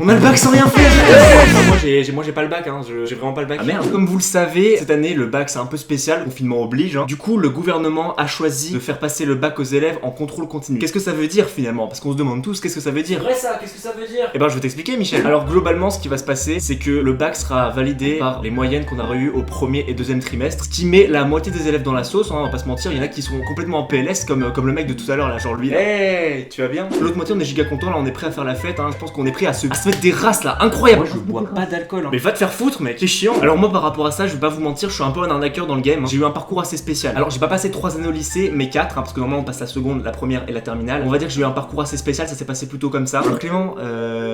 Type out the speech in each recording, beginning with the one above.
On a le bac sans rien faire. Moi j'ai pas le bac, hein. J'ai vraiment pas le bac. Ah merde. Comme vous le savez, cette année le bac c'est un peu spécial, confinement oblige. Hein. Du coup le gouvernement a choisi de faire passer le bac aux élèves en contrôle continu. Qu'est-ce que ça veut dire finalement? Parce qu'on se demande tous qu'est-ce que ça veut dire. C'est vrai ça, qu'est-ce que ça veut dire? Eh ben je vais t'expliquer Michel. Alors globalement ce qui va se passer c'est que le bac sera validé par les moyennes qu'on a eues au premier et deuxième trimestre. Ce qui met la moitié des élèves dans la sauce, hein, on va pas se mentir, il y en a qui sont complètement en PLS comme le mec de tout à l'heure là, genre lui. Hey, tu vas bien? L'autre moitié on est giga content là, on est prêt à faire la fête, hein. Je pense qu'on est prêt à se mettre des races là, incroyable. Moi je bois pas d'alcool, hein. Mais va te faire foutre mec, c'est chiant. Alors moi par rapport à ça, je vais pas vous mentir, je suis un peu un arnaqueur dans le game. J'ai eu un parcours assez spécial. Alors j'ai pas passé 3 années au lycée, mais 4, hein, parce que normalement on passe la seconde, la première et la terminale. On va dire que j'ai eu un parcours assez spécial, ça s'est passé plutôt comme ça. Alors Clément,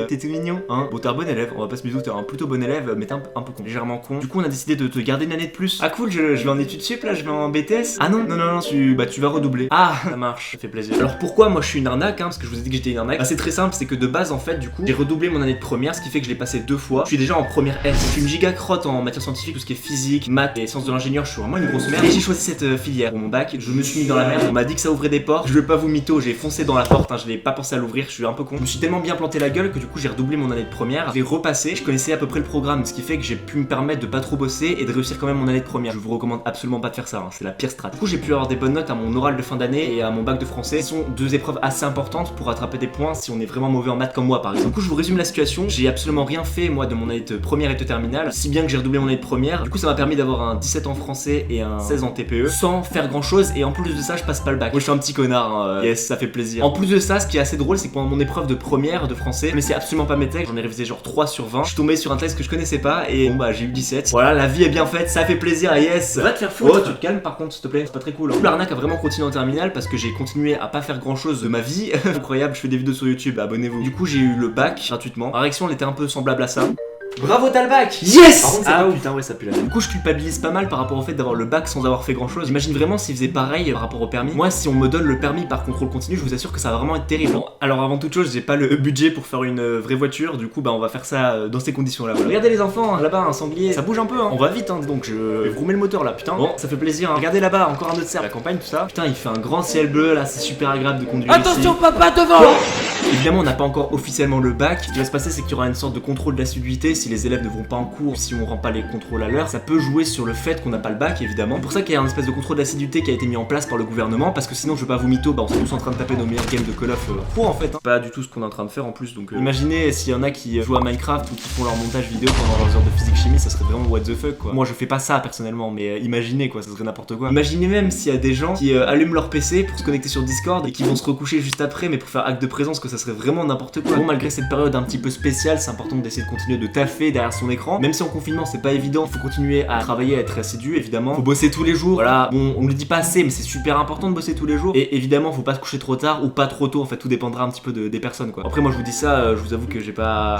t'étais mignon, hein. Bon t'es un bon élève, on va pas se bisouter, t'es un plutôt bon élève, mais t'es un peu con, légèrement con. Du coup on a décidé de te garder une année de plus. Ah cool, je vais en études sup là, je vais en BTS. Ah non, tu vas redoubler. Ah ça marche, ça fait plaisir. Alors pourquoi moi je suis une arnaque, hein, parce que je vous ai dit que j'étais une arnaque. Bah c'est très simple, c'est que de base en fait du coup j'ai redoublé mon année de première, ce qui fait que je l'ai passé 2 fois. Je suis déjà en première S. Je suis une giga crotte en matière scientifique, tout ce qui est physique, maths et sciences de l'ingénieur, je suis vraiment une grosse merde. Et j'ai choisi cette filière pour mon bac. Je me suis mis dans la merde. On m'a dit que ça ouvrait des portes. Je vais pas vous mytho, j'ai foncé dans la porte, hein, je n'ai pas pensé à l'ouvrir, je suis un peu con. Je me suis tellement bien planté la gueule que du coup j'ai redoublé mon année de première. Je l'ai repassé, je connaissais à peu près le programme, ce qui fait que j'ai pu me permettre de pas trop bosser et de réussir quand même mon année de première. Je vous recommande absolument pas de faire ça, hein, c'est la pire strat. Du coup j'ai pu avoir des bonnes notes à mon oral de fin d'année et à mon bac de français. Ce sont 2 épreuves assez importantes pour rattraper des points si on est vraiment mauvais en maths comme moi par exemple. Du coup je vous résume la situation, j'ai absolument rien fait moi de mon année de première et de terminale, si bien que j'ai redoublé mon année de première. Du coup ça m'a permis d'avoir un 17 en français et un 16 en TPE sans faire grand chose, et en plus de ça je passe pas le bac. Moi je suis un petit connard, hein. Yes, ça fait plaisir. En plus de ça, ce qui est assez drôle c'est que pendant mon épreuve de première de français, mais c'est absolument pas mes textes, j'en ai révisé genre 3 sur 20. Je suis tombé sur un texte que je connaissais pas et bon bah j'ai eu 17. Voilà, la vie est bien faite, ça fait plaisir, yes. Va te faire foutre. Oh tu te calmes par contre s'il te plaît, c'est pas très cool, hein. L'arnaque a vraiment continué en terminale parce que j'ai continué à pas faire grand chose de ma vie. Incroyable, je fais des vidéos sur YouTube, abonnez-vous. Du coup j'ai eu le bac gratuitement. Ma réaction elle était un peu semblable à ça. Bravo, t'as le bac! Yes! Par contre, ah oui, putain, ouais, ça pue la merde. Du coup, je culpabilise pas mal par rapport au fait d'avoir le bac sans avoir fait grand chose. J'imagine vraiment s'ils faisaient pareil par rapport au permis. Moi, si on me donne le permis par contrôle continu, je vous assure que ça va vraiment être terrible. Bon, alors avant toute chose, j'ai pas le budget pour faire une vraie voiture. Du coup, bah, on va faire ça dans ces conditions-là. Voilà. Regardez les enfants, hein, là-bas, un sanglier. Ça bouge un peu, hein. On va vite, hein. Donc, je vais vous remettre le moteur là, putain. Bon, ça fait plaisir, hein. Regardez là-bas, encore un autre cerf. La campagne, tout ça. Putain, il fait un grand ciel bleu là, c'est super agréable de conduire. Attention, ici. papa, devant! Évidemment, on n'a pas encore officiellement le bac. Ce qui va se passer, c'est qu'il y aura une sorte de contrôle d'assiduité si les élèves ne vont pas en cours, si on rend pas les contrôles à l'heure. Ça peut jouer sur le fait qu'on n'a pas le bac, évidemment. C'est pour ça qu'il y a un espèce de contrôle d'assiduité qui a été mis en place par le gouvernement, parce que sinon, je vais pas vous mytho, bah on est tous en train de taper nos meilleurs games de Call of pro en fait. Hein. Pas du tout ce qu'on est en train de faire en plus, donc imaginez s'il y en a qui jouent à Minecraft ou qui font leur montage vidéo pendant leurs heures de physique chimie, ça serait vraiment what the fuck quoi. Moi je fais pas ça personnellement, mais imaginez quoi, ça serait n'importe quoi. Imaginez même s'il y a des gens qui allument leur PC pour se connecter sur Discord et qui vont se recoucher juste après, mais pour faire acte de présence, que ça serait vraiment n'importe quoi. Bon, malgré cette période un petit peu spéciale, c'est important d'essayer de continuer de taffer derrière son écran, même si en confinement c'est pas évident. Faut continuer à travailler, à être assidu évidemment. Faut bosser tous les jours. Voilà, bon, on le dit pas assez, mais c'est super important de bosser tous les jours. Et évidemment, faut pas se coucher trop tard ou pas trop tôt. En fait, tout dépendra un petit peu des personnes quoi. Après, moi je vous dis ça, je vous avoue que j'ai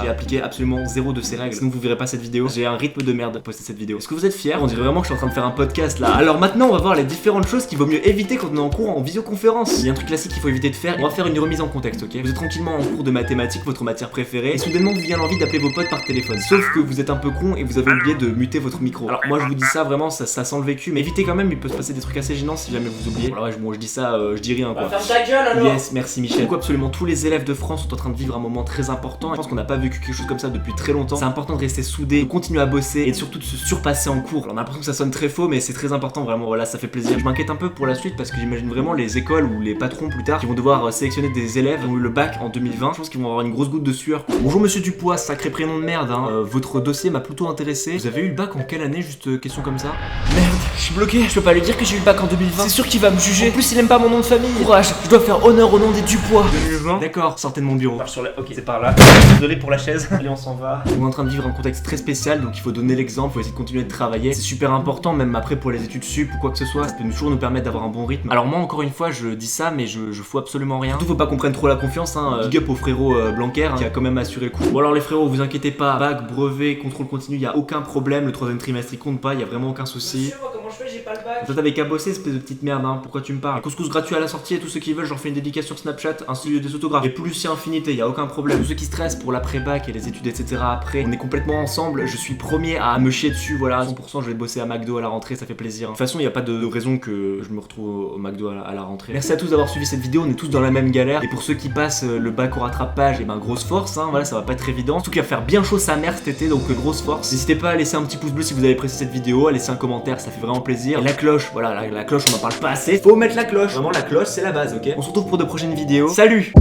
appliqué absolument 0 de ces règles. Sinon, vous verrez pas cette vidéo. J'ai un rythme de merde pour poster cette vidéo. Est-ce que vous êtes fiers? On dirait vraiment que je suis en train de faire un podcast là. Alors maintenant, on va voir les différentes choses qu'il vaut mieux éviter quand on est en cours en visioconférence. Il y a un truc classique qu'il faut éviter de faire. On va faire une remise en contexte, ok? Vous êtes tranquillement en cours de mathématiques, votre matière préférée, et soudainement vous vient l'envie d'appeler vos potes par téléphone. Sauf que vous êtes un peu con et vous avez oublié de muter votre micro. Alors moi je vous dis ça vraiment, ça sent le vécu, mais évitez quand même, il peut se passer des trucs assez gênants si jamais vous oubliez. Voilà, ouais, moi je dis ça, je dis rien quoi. Ferme ta gueule alors! Yes, merci Michel. Du coup, absolument tous les élèves de France sont en train de vivre un moment très important. Je pense qu'on n'a pas vécu quelque chose comme ça depuis très longtemps. C'est important de rester soudé, de continuer à bosser et surtout de se surpasser en cours. Alors, on a l'impression que ça sonne très faux, mais c'est très important vraiment. Voilà, ça fait plaisir. Je m'inquiète un peu pour la suite parce que j'imagine vraiment les écoles ou les patrons plus tard qui vont devoir sélectionner des élèves qui ont eu le bac en 2020. Je pense qu'ils vont avoir une grosse goutte de sueur. Bonjour Monsieur Dupois, sacré prénom de merde. Hein. Votre dossier m'a plutôt intéressé. Vous avez eu le bac en quelle année? Juste question comme ça. Merde, je suis bloqué. Je peux pas lui dire que j'ai eu le bac en 2020. C'est sûr qu'il va me juger. En plus, il aime pas mon nom de famille. Courage, je dois faire honneur au nom des Dupois. 2020. D'accord, sortez de mon bureau. Ok, c'est par là. Désolé pour la chaise. Allez, on s'en va. On est en train de vivre un contexte très spécial, donc il faut donner l'exemple, faut essayer de continuer de travailler. C'est super important, même après pour les études sup ou quoi que ce soit. Ça peut toujours nous permettre d'avoir un bon rythme. Alors moi, encore une fois, je dis ça, mais je fous absolument rien. Surtout, faut pas qu'on prenne trop la confiance. Hein. Big up au frérot Blanquer qui a quand même assuré le coup. Bon alors les frérots, vous inquiétez pas. Bac, brevet, contrôle continu, y a aucun problème. Le troisième trimestre il compte pas, y a vraiment aucun souci. Monsieur, moi, comment je fais? J'ai pas le bac. Toi t'avais qu'à bosser, espèce de petite merde, hein. Pourquoi tu me parles? Couscous gratuit à la sortie et tous ceux qui veulent, j'en fais une dédicace sur Snapchat, ainsi que des autographes. Et plus c'est infinité, y a aucun problème. Tous ceux qui stressent pour l'après-bac et les études, etc. après, on est complètement ensemble. Je suis premier à me chier dessus, voilà. 100%, je vais bosser à McDo à la rentrée, ça fait plaisir. De toute façon, y a pas de raison que je me retrouve au McDo à la rentrée. Merci à tous d'avoir suivi cette vidéo, on est tous dans la même galère. Et pour ceux qui passent le bac au rattrapage, et ben grosse force, hein. Voilà, ça va pas être évident. Surtout qu'il va faire bien chaud sa mère cet été, donc grosse force. N'hésitez pas à laisser un petit pouce bleu si vous avez apprécié cette vidéo, à laisser un commentaire, ça fait vraiment plaisir. Et la cloche, voilà, la cloche, on en parle pas assez. Faut mettre la cloche. Vraiment, la cloche, c'est la base, ok? On se retrouve pour de prochaines vidéos. Salut!